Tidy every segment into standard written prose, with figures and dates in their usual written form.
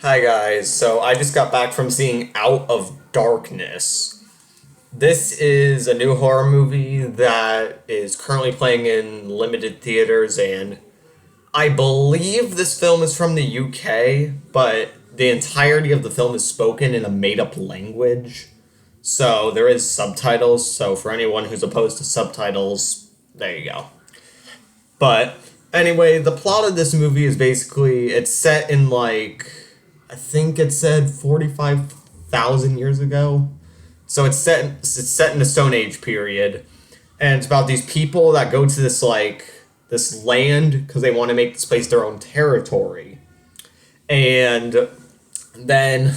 Hi guys, so I just got back from seeing Out of Darkness. This is a new horror movie that is currently playing in limited theaters, and I believe this film is from the UK, but the entirety of the film is spoken in a made up language. So there is subtitles, so for anyone who's opposed to subtitles, there you go. But anyway, the plot of this movie is basically it's set in I think it said 45,000 years ago. So it's set in the Stone Age period, and it's about these people that go to this land because they want to make this place their own territory, and then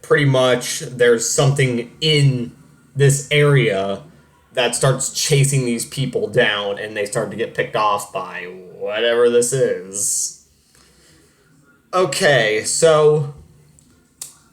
pretty much there's something in this area that starts chasing these people down, and they start to get picked off by whatever this is. Okay, so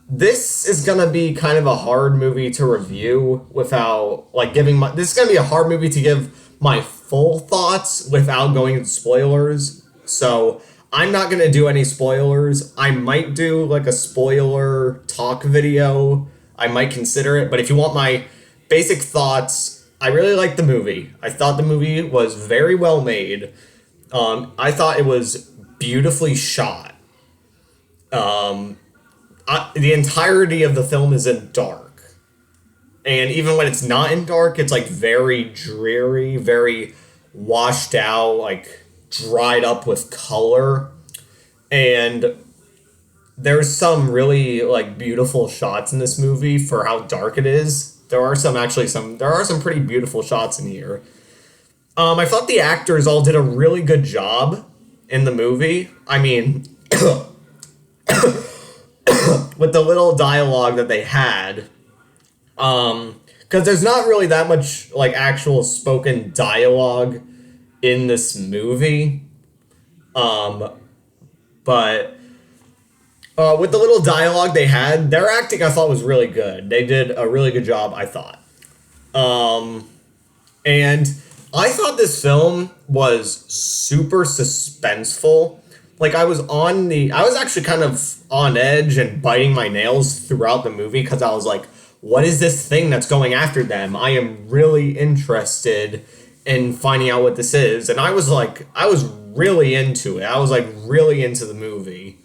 this is gonna be kind of a hard movie to review without giving my. This is gonna be a hard movie to give my full thoughts without going into spoilers. So I'm not gonna do any spoilers. I might do a spoiler talk video. I might consider it, but if you want my basic thoughts, I really liked the movie. I thought the movie was very well made. I thought it was beautifully shot. The entirety of the film is in dark. And even when it's not in dark, it's very dreary, very washed out, dried up with color. And there's some really beautiful shots in this movie for how dark it is. There are some pretty beautiful shots in here. I thought the actors all did a really good job in the movie. I mean, with the little dialogue that they had, because there's not really that much actual spoken dialogue in this movie, but with the little dialogue they had, their acting I thought was really good. They did a really good job, I thought. And I thought this film was super suspenseful. I was actually kind of on edge and biting my nails throughout the movie because I was like, what is this thing that's going after them? I am really interested in finding out what this is. And I was really into it. I was really into the movie.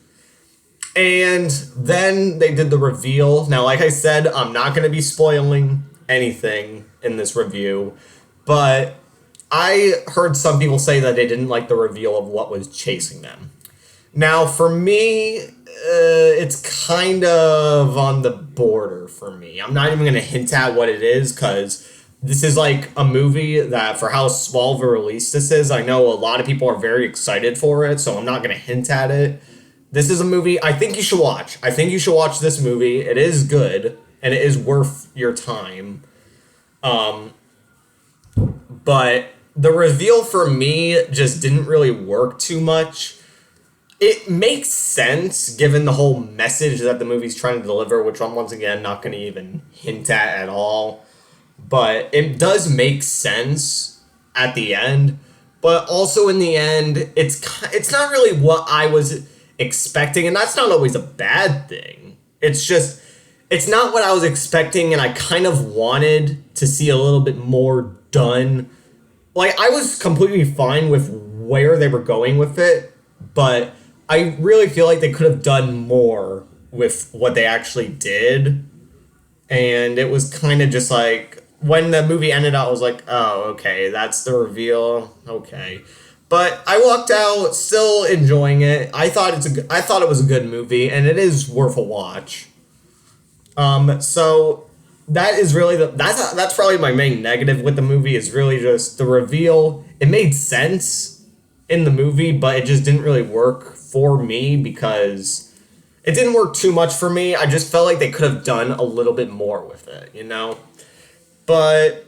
And then they did the reveal. Now, like I said, I'm not going to be spoiling anything in this review, but I heard some people say that they didn't like the reveal of what was chasing them. Now, for me, it's kind of on the border for me. I'm not even going to hint at what it is because this is a movie that, for how small of a release this is, I know a lot of people are very excited for it, so I'm not going to hint at it. This is a movie I think you should watch. I think you should watch this movie. It is good, and it is worth your time. But the reveal for me just didn't really work too much. It makes sense given the whole message that the movie's trying to deliver, which I'm once again not going to even hint at all. But it does make sense at the end. But also in the end, it's not really what I was expecting, and that's not always a bad thing. It's just, it's not what I was expecting, and I kind of wanted to see a little bit more done. I was completely fine with where they were going with it, but I really feel like they could have done more with what they actually did. And it was kind of just when the movie ended, I was like, oh, okay, that's the reveal. Okay. But I walked out still enjoying it. I thought it was a good movie, and it is worth a watch. So that is really that's probably my main negative with the movie, is really just the reveal. It made sense in the movie, but it just didn't really work for me because it didn't work too much for me. I just felt like they could have done a little bit more with it, But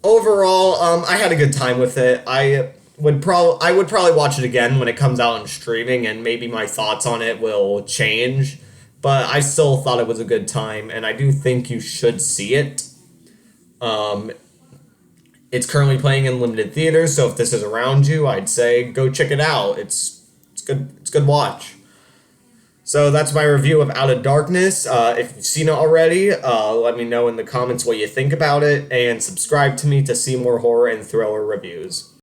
overall, I had a good time with it. I would probably watch it again when it comes out in streaming, and maybe my thoughts on it will change. But I still thought it was a good time, and I do think you should see it. It's currently playing in limited theaters, so if this is around you, I'd say go check it out. It's good. It's a good watch. So that's my review of Out of Darkness. If you've seen it already, let me know in the comments what you think about it, and subscribe to me to see more horror and thriller reviews.